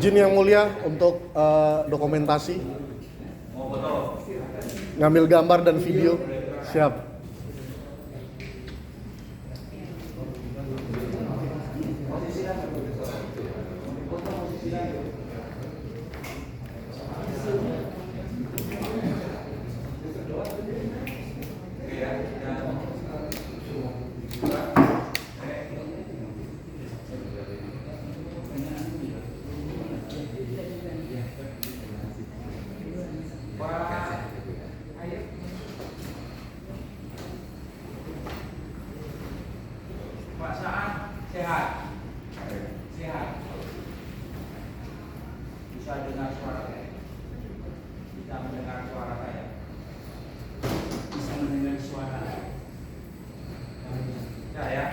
Izin yang mulia untuk dokumentasi, ngambil gambar dan video. Siap. Sehat. Bisa dengar suara saya? Bisa mendengar suara saya? Bisa mendengar suara saya?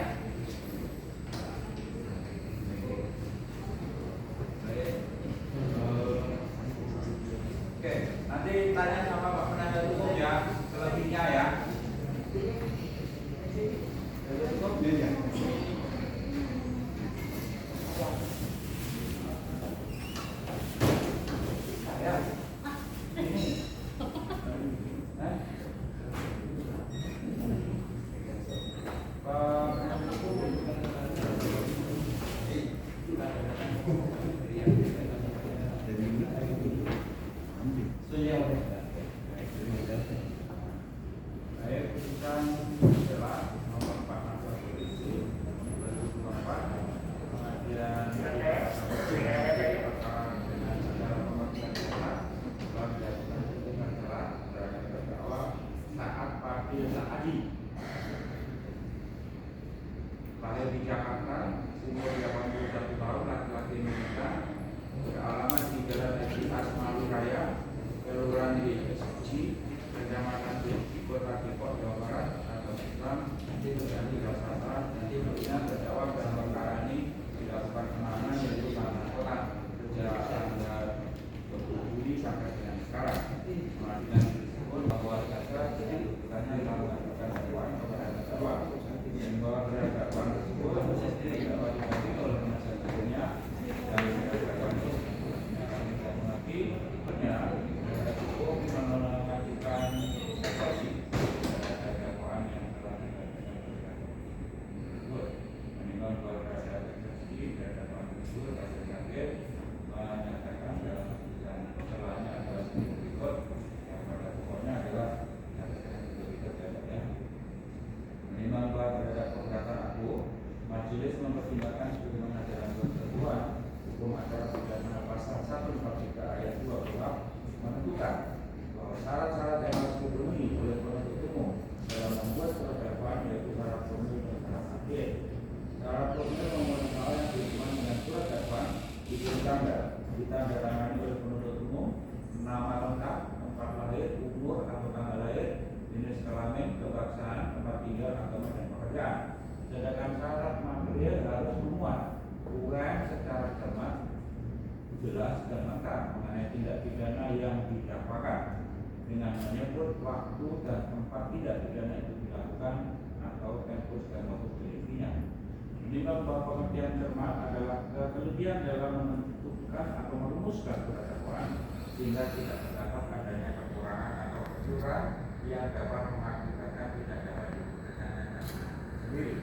Oke, nanti tanya sama Pak Penasihat Hukum ya, selebihnya ya. Lahir di Jakarta, umur 81 tahun, laki-laki Indonesia, beralamat di Jalan Edi Asmali Raya, Kelurahan di Suci, Kecamatan Suci, Kota Depok, Jawa Barat, atau Islam, di Jakarta, dan tentunya terdakwa dalam perkara ini dilakukan penahanan yaitu tahanan kota sejak tanggal 20 Juli sampai dengan sekarang. Pengadilan tersebut bahwa jaksa tuntutannya melakukan dakwaan kepada terdakwa. Bahwa dakwaan tersebut dapat dibagi oleh penasihat hukumnya dan dakwaan tersebut akan mengajukan eksepsi terhadap dakwaan yang telah dibacakan tersebut. Menimbang bahwa terhadap eksepsi dan dakwaan tersebut hasil hakim menyatakan dalam putusan masalahnya adalah sebagai berikut. Yang pada pokoknya adalah menimbang bahwa terhadap keberatan aku, majelis mempertimbangkan sebagaimana dalam ketentuan hukum acara pidana pasal 143 ayat 2 kuhap menentukan bahwa syarat-syarat yang harus dipenuhi oleh penuntut umum dalam membuat surat dakwaan yaitu syarat formil dan syarat akhir. Syarat formil memenuhi hal yang berhubungan dengan surat dakwaan itu ditandatangani oleh penuntut umum, nama lengkap, tempat lahir, umur atau tanggal lahir, jenis kelamin, kebangsaan, tempat tinggal, agama dan pekerjaan. Sedangkan syarat material harus memuat uraian secara cermat, jelas dan lengkap mengenai tindak pidana yang didakwakan dengan menyebut waktu dan tempat tindak pidana itu dilakukan atau tempus dan modus deliktinya. Menimbang bahwa pengertian cermat adalah kelebihan dalam menentukan atau merumuskan surat dakwaan sehingga tidak terdapat adanya kekurangan atau kecurangan yang dapat mengakibatkan tidak dapat diperkenankan sendiri.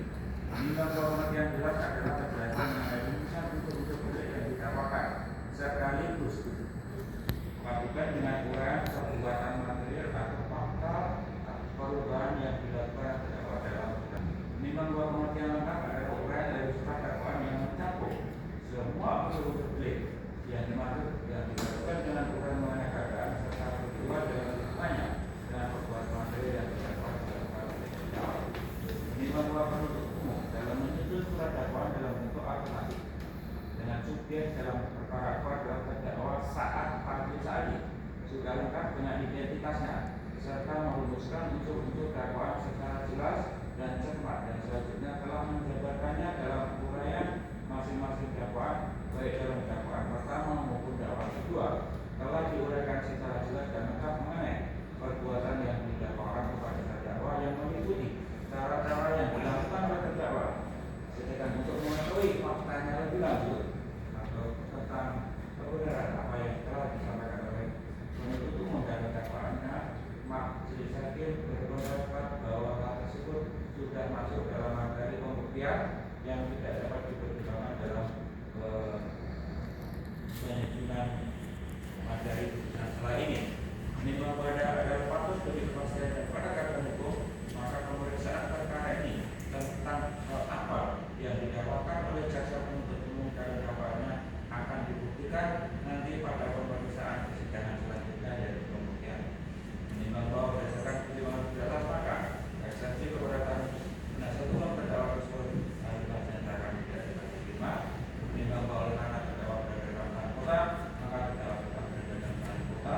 Menimbang bahwa pengertian jelas adalah kejelasan mengenai rumusan untuk yang didakwakan sekaligus melakukan dengan uraian perbuatan material atau fakta perubahan yang dilakukan terdakwa dalam menimbang bahwa pengertian lengkap adalah uraian dari surat dakwaan yang mencakup semua unsur delik yang dimaksud yang dilakukan dengan uraian mengenai keadaan serta peristiwa dalam hubungannya dengan perbuatan material yang dilakukan dalam perkara menimbang bahwa penuntut umum dalam menyusun surat dakwaan dalam bentuk alternatif dengan subjek dalam perkara adalah terdakwa saat pagi saat sudah lengkap dengan identitasnya serta merumuskan unsur-unsur dakwaan secara jelas dan cermat dan selanjutnya telah menjabarkannya dalam uraian masing-masing dakwaan baik dalam dakwaan pertama maupun dakwaan kedua telah diuraikan secara jelas dan lengkap mengenai perbuatan yang didakwakan kepada terdakwa yang meliputi cara-cara yang dilakukan oleh terdakwa. Sedangkan untuk mengetahui faktanya lebih lanjut atau tentang termasuk dalam materi pembuktian yang tidak dapat dipertimbangkan dalam penyusunan materi putusan setelah ini. Menimbang bahwa ada patut bagi kepastian daripada keadilan hukum, maka pemeriksaan perkara ini tentang apa yang didakwakan oleh jaksa penuntut umum dan dakwaannya akan dibuktikan nanti pada pemeriksaan persidangan selanjutnya dari pembuktian. Menimbang bahwa berdasarkan pertimbangan di atas, maka eksepsi keberatan penasihat hukum terdakwa tersebut harus dinyatakan tidak dapat diterima. Menimbang bahwa oleh karena terdakwa berada dalam tahanan kota, maka terdakwa tetap berada dalam tahanan kota.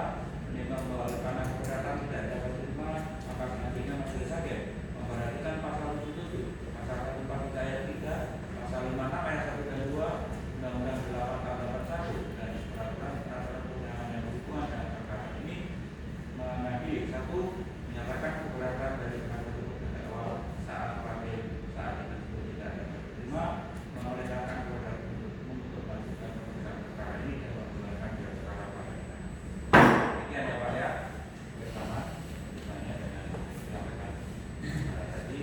Menimbang bahwa oleh karena keberatan tidak dapat diterima, maka selanjutnya majelis hakim memperhatikan pasal 77, pasal 143 ayat 3, pasal 56 ayat 1 dan 2, Undang-Undang 8 tahun 81 dan peraturan perundangan yang berhubungan dengan perkara ini mengadili satu, menyatakan keberatan dari penasihat hukum terdakwa saat panggil saat tersebut tidak dapat diterima, memerintahkan kepada penuntut umum untuk melanjutkan pemeriksaan perkara ini dan menggunakan gelar perkara pada kita. Demikian ya Pak ya. Bersama ditanya dengan menyampaikan tadi.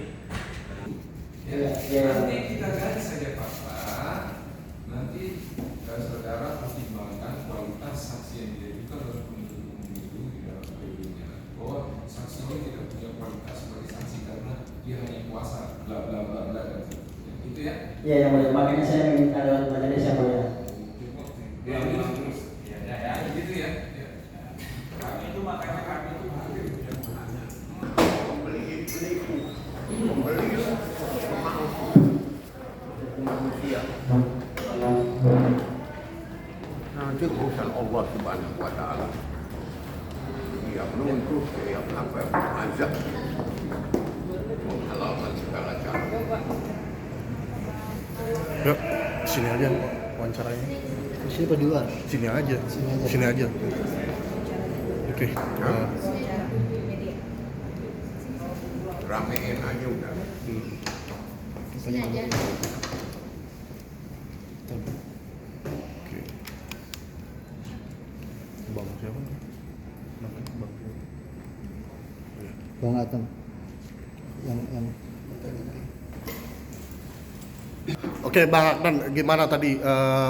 Nanti kita ganti saja Pak. Nanti saudara pertimbangkan kualitas saksi yang diajukan oleh penuntut umum itu di dalam pledoi-nya, bahwa saksi ini tidak punya kualitas sebagai saksi karena dia hanya kuasa bla bla bla bla dan seterusnya. Itu ya? Iya yang mulia, makanya saya minta lewat majelis yang mulia. Ya, terus. Ya, gitu ya. Kami itu makanya kami itu manusia. Nanti urusan Allah Subhanahu wa Ta'ala. Dia menuntut, dia mengazab, menghalalkan segala cara. Yuk, sini aja wawancaranya. Sini apa di luar? Sini aja. Sini aja. Sini aja. Oke. Ramein aja udah. Sini aja. Oke. Bang siapa? Namanya Bang siapa? Iya. Bang Atom. Yang Oke, Bang Adnan, gimana tadi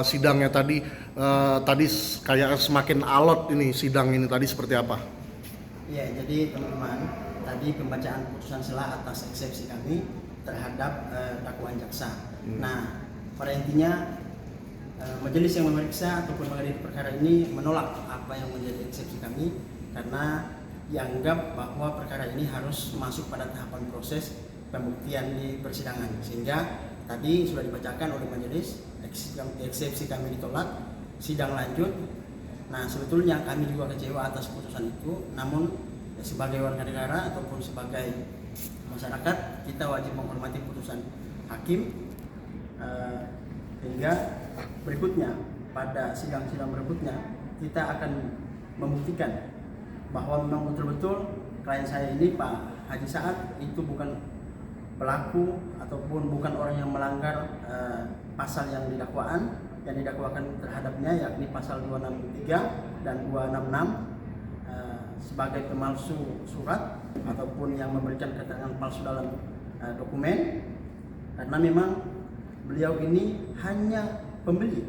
sidangnya tadi? Tadi kayak semakin alot ini sidang ini tadi seperti apa? Ya, jadi teman-teman, tadi pembacaan putusan sela atas eksepsi kami terhadap dakwaan jaksa. Nah, pada intinya majelis yang memeriksa ataupun mengadili perkara ini menolak apa yang menjadi eksepsi kami karena dianggap bahwa perkara ini harus masuk pada tahapan proses pembuktian di persidangan, sehingga tadi sudah dibacakan oleh majelis, eksepsi kami ditolak, sidang lanjut. Nah, sebetulnya kami juga kecewa atas putusan itu, namun sebagai warga negara ataupun sebagai masyarakat, kita wajib menghormati putusan hakim, hingga berikutnya pada sidang-sidang berikutnya kita akan membuktikan bahwa memang betul-betul klien saya ini Pak Haji Saad itu bukan pelaku ataupun bukan orang yang melanggar pasal yang didakwakan terhadapnya, yakni pasal 263 dan 266 sebagai pemalsu surat ataupun yang memberikan keterangan palsu dalam dokumen, karena memang beliau ini hanya pembeli.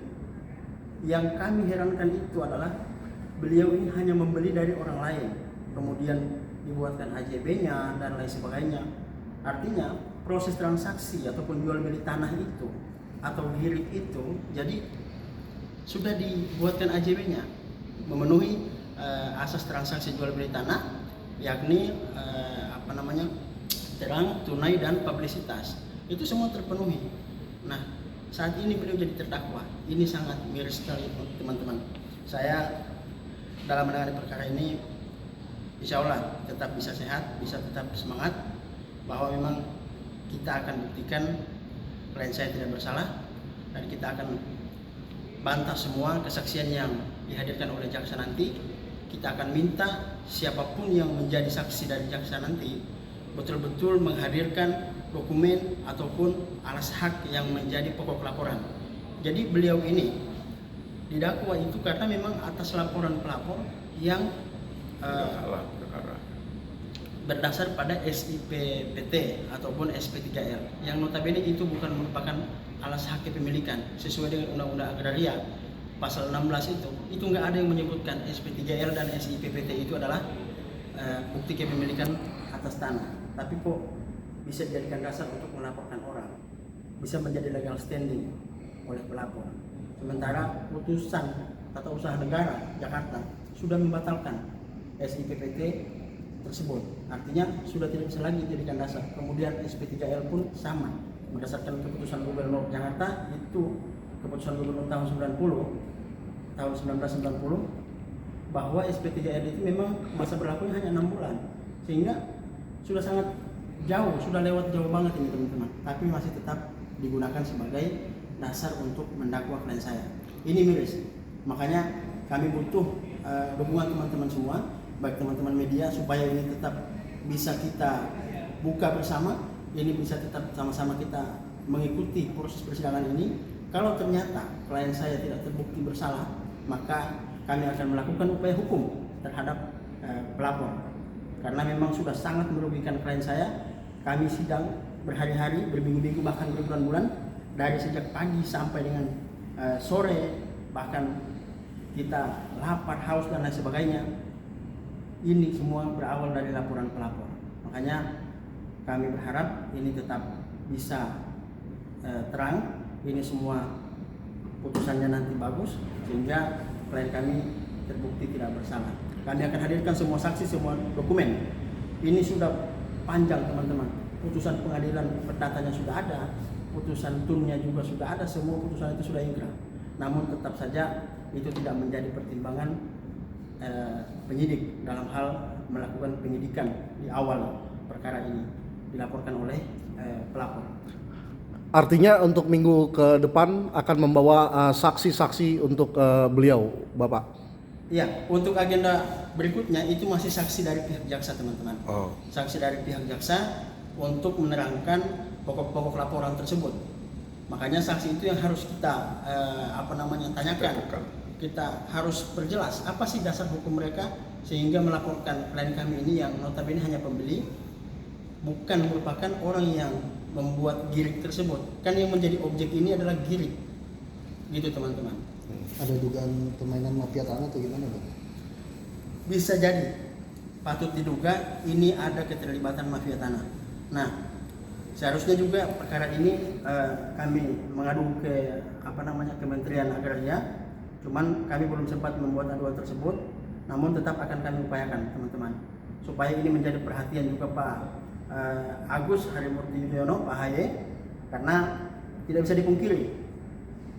Yang kami herankan itu adalah beliau ini hanya membeli dari orang lain, kemudian dibuatkan AJB-nya dan lain sebagainya. Artinya proses transaksi ataupun jual beli tanah itu atau girik itu jadi sudah dibuatkan AJB-nya, memenuhi asas transaksi jual beli tanah, yakni terang, tunai dan publisitas. Itu semua terpenuhi. Nah, saat ini beliau jadi terdakwa. Ini sangat miris sekali teman-teman. Saya dalam menangani perkara ini insya Allah tetap bisa sehat, bisa tetap semangat, bahwa memang kita akan buktikan klien saya tidak bersalah, dan kita akan bantah semua kesaksian yang dihadirkan oleh jaksa nanti. Kita akan minta siapapun yang menjadi saksi dari jaksa nanti betul-betul menghadirkan dokumen ataupun alas hak yang menjadi pokok laporan. Jadi beliau ini didakwa itu karena memang atas laporan pelapor yang berdasar pada SIPPT ataupun SP3L yang notabene itu bukan merupakan alas hak kepemilikan sesuai dengan Undang-Undang Agraria pasal 16 itu nggak ada yang menyebutkan SP3L dan SIPPT itu adalah bukti kepemilikan atas tanah. Tapi kok bisa dijadikan dasar untuk melaporkan orang, bisa menjadi legal standing oleh pelapor. Sementara putusan Tata Usaha Negara Jakarta sudah membatalkan SIPPT tersebut, artinya sudah tidak bisa lagi dijadikan dasar. Kemudian SP3L pun sama, berdasarkan keputusan Gubernur Jakarta itu keputusan Gubernur tahun 1990 bahwa SP3L itu memang masa berlakunya hanya 6 bulan, sehingga sudah sangat jauh, sudah lewat jauh banget ini teman-teman, tapi masih tetap digunakan sebagai dasar untuk mendakwa klien saya. Ini miris, makanya kami butuh dukungan teman-teman semua, baik teman-teman media, supaya ini tetap bisa kita buka bersama, ini bisa tetap sama-sama kita mengikuti proses persidangan ini. Kalau ternyata klien saya tidak terbukti bersalah, maka kami akan melakukan upaya hukum terhadap pelapor, karena memang sudah sangat merugikan klien saya. Kami sidang berhari-hari, berminggu-minggu, bahkan berbulan-bulan, dari sejak pagi sampai dengan sore, bahkan kita lapar, haus dan lain sebagainya. Ini semua berawal dari laporan pelapor. Makanya kami berharap ini tetap bisa terang, ini semua putusannya nanti bagus, sehingga klien kami terbukti tidak bersalah. Kami akan hadirkan semua saksi, semua dokumen. Ini sudah panjang teman-teman. Putusan pengadilan perdatanya sudah ada, putusan tunnya juga sudah ada, semua putusan itu sudah ingkrah. Namun tetap saja itu tidak menjadi pertimbangan penyidik dalam hal melakukan penyidikan di awal perkara ini dilaporkan oleh pelapor. Artinya untuk minggu ke depan akan membawa saksi-saksi untuk beliau, Bapak? Iya, untuk agenda berikutnya itu masih saksi dari pihak jaksa teman-teman. Oh. Saksi dari pihak jaksa untuk menerangkan pokok-pokok laporan tersebut. Makanya saksi itu yang harus kita tanyakan. Kita harus perjelas apa sih dasar hukum mereka sehingga melaporkan klien kami ini yang notabene hanya pembeli, bukan merupakan orang yang membuat girik tersebut. Kan yang menjadi objek ini adalah girik, gitu teman-teman. Ada dugaan permainan mafia tanah atau gimana, Bang? Bisa jadi, patut diduga ini ada keterlibatan mafia tanah. Nah, seharusnya juga perkara ini kami mengadu ke Kementerian Agraria, cuman kami belum sempat membuat aduan tersebut. Namun tetap akan kami upayakan teman-teman, supaya ini menjadi perhatian juga Pak Agus Harimurti Yudhoyono, Pak Haye, karena tidak bisa dipungkiri,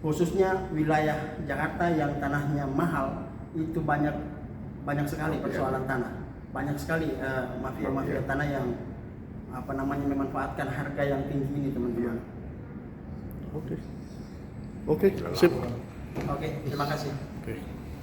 khususnya wilayah Jakarta yang tanahnya mahal itu banyak sekali persoalan tanah, banyak sekali mafia tanah yang memanfaatkan harga yang tinggi ini teman-teman. Oke, sip. Oke, terima kasih. Oke.